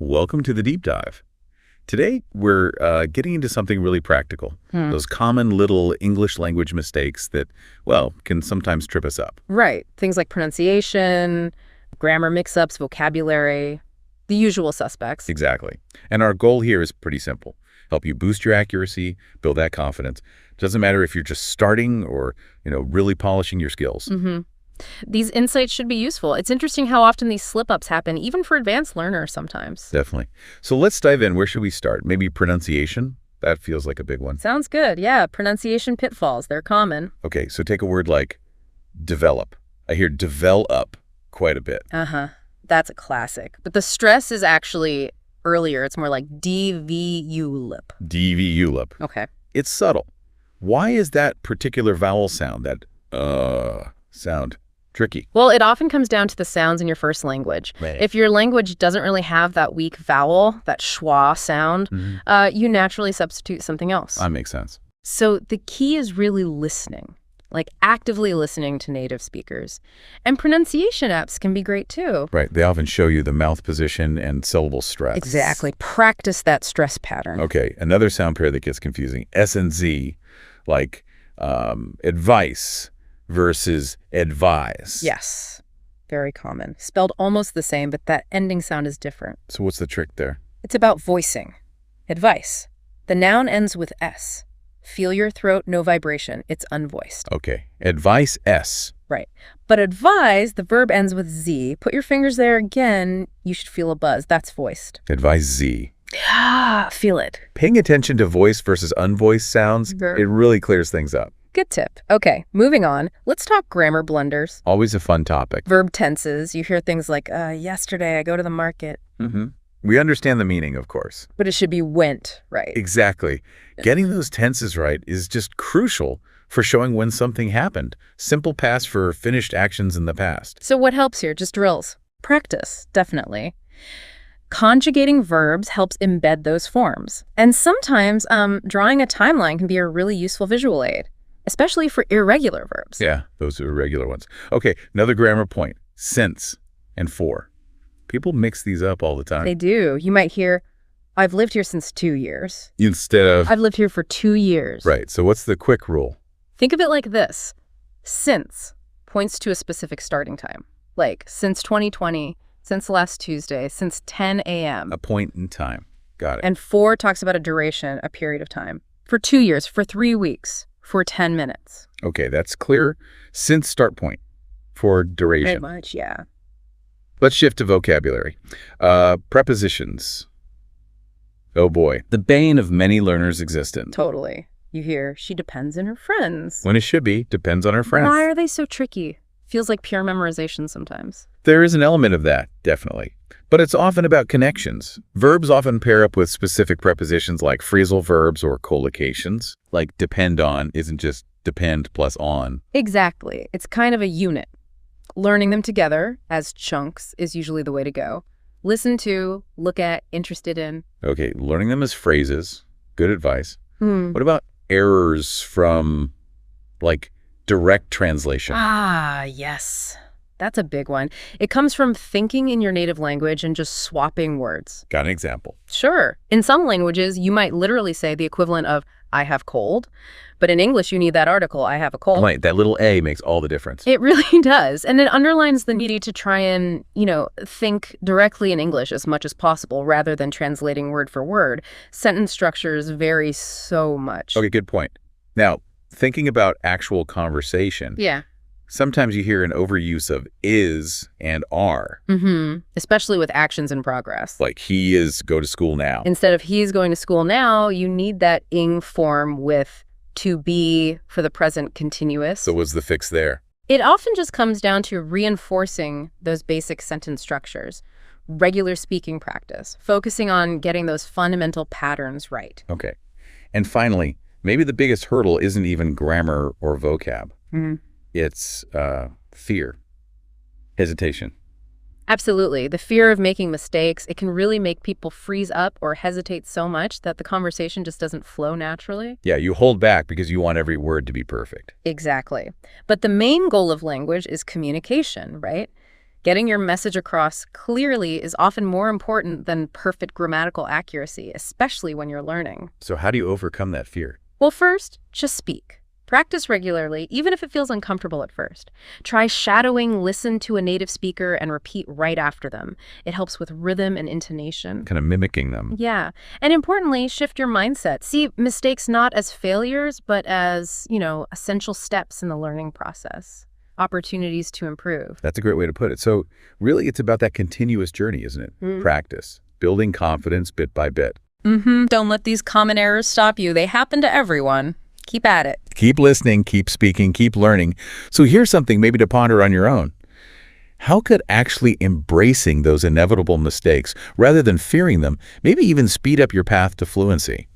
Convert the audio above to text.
Welcome to the deep dive. Today, we're getting into something really practical. Those common little English language mistakes that, well, can sometimes trip us up. Right. Things like pronunciation, grammar mix-ups, vocabulary, the usual suspects. Exactly. And our goal here is pretty simple. Help you boost your accuracy, build that confidence. Doesn't matter if you're just starting or, really polishing your skills. These insights should be useful. It's interesting how often these slip-ups happen, even for advanced learners sometimes. Definitely. So let's dive in. Where should we start? Maybe pronunciation? That feels like a big one. Sounds good. Yeah, pronunciation pitfalls. They're common. Okay, so take a word like develop. I hear develop quite a bit. That's a classic. But the stress is actually earlier. It's more like D-V-U-lip. D-V-U-lip. Okay. It's subtle. Why is that particular vowel sound, that sound, tricky? Well, it often comes down to the sounds in your first language. Right. If your language doesn't really have that weak vowel, that schwa sound, you naturally substitute something else. That makes sense. So the key is really listening, like actively listening to native speakers. And pronunciation apps can be great too. Right. They often show you the mouth position and syllable stress. Exactly. Practice that stress pattern. Okay. Another sound pair that gets confusing, S and Z, like advice versus advise. Yes. Very common. Spelled almost the same, but that ending sound is different. So what's the trick there? It's about voicing. Advice. The noun ends with S. Feel your throat, no vibration. It's unvoiced. Okay. Advice, S. Right. But advise, the verb ends with Z. Put your fingers there again. You should feel a buzz. That's voiced. Advise, Z. Feel it. Paying attention to voice versus unvoiced sounds, it really clears things up. Good tip. Okay, moving on. Let's talk grammar blunders. Always a fun topic. Verb tenses. You hear things like, yesterday I go to the market. We understand the meaning, of course. But it should be went, right? Exactly. Getting those tenses right is just crucial for showing when something happened. Simple past for finished actions in the past. So what helps here? Just drills. Practice, definitely. Conjugating verbs helps embed those forms. And sometimes drawing a timeline can be a really useful visual aid, especially for irregular verbs. Yeah, those are irregular ones. Okay, another grammar point, since and for. People mix these up all the time. They do. You might hear, I've lived here since 2 years. Instead of... I've lived here for 2 years. Right, so what's the quick rule? Think of it like this. Since points to a specific starting time. Like, since 2020, since last Tuesday, since 10 a.m. A point in time. Got it. And for talks about a duration, a period of time. For 2 years, for 3 weeks, for 10 minutes. Okay, that's clear. Since start point for duration. Very much, yeah. Let's shift to vocabulary. Prepositions. Oh boy, the bane of many learners' existence. Totally. You hear, she depends on her friends. When it should be, depends on her friends. Why are they so tricky? Feels like pure memorization sometimes. There is an element of that, definitely. But it's often about connections. Verbs often pair up with specific prepositions like phrasal verbs or collocations. Like depend on isn't just depend plus on. Exactly. It's kind of a unit. Learning them together as chunks is usually the way to go. Listen to, look at, interested in. Okay, learning them as phrases. Good advice. What about errors from, like, direct translation? Yes. That's a big one. It comes from thinking in your native language and just swapping words. Got an example? Sure. In some languages, you might literally say the equivalent of, I have cold. But in English, you need that article, I have a cold. Right, that little A makes all the difference. It really does. And it underlines the need to try and, think directly in English as much as possible rather than translating word for word. Sentence structures vary so much. Okay, good point. Now, thinking about actual conversation. Yeah. Sometimes you hear an overuse of is and are. Especially with actions in progress. Like he is go to school now. Instead of he's going to school now, you need that ing form with to be for the present continuous. So what's the fix there? It often just comes down to reinforcing those basic sentence structures. Regular speaking practice. Focusing on getting those fundamental patterns right. Okay. And finally, maybe the biggest hurdle isn't even grammar or vocab. It's fear, hesitation. Absolutely. The fear of making mistakes, it can really make people freeze up or hesitate so much that the conversation just doesn't flow naturally. Yeah, you hold back because you want every word to be perfect. Exactly. But the main goal of language is communication, right? Getting your message across clearly is often more important than perfect grammatical accuracy, especially when you're learning. So how do you overcome that fear? Well, first, just speak. Practice regularly, even if it feels uncomfortable at first. Try shadowing, listen to a native speaker, and repeat right after them. It helps with rhythm and intonation. Kind of mimicking them. Yeah. And importantly, shift your mindset. See mistakes not as failures, but as, essential steps in the learning process. Opportunities to improve. That's a great way to put it. So really, it's about that continuous journey, isn't it? Practice, building confidence bit by bit. Don't let these common errors stop you. They happen to everyone. Keep at it. Keep listening, keep speaking, keep learning. So here's something maybe to ponder on your own. How could actually embracing those inevitable mistakes, rather than fearing them, maybe even speed up your path to fluency?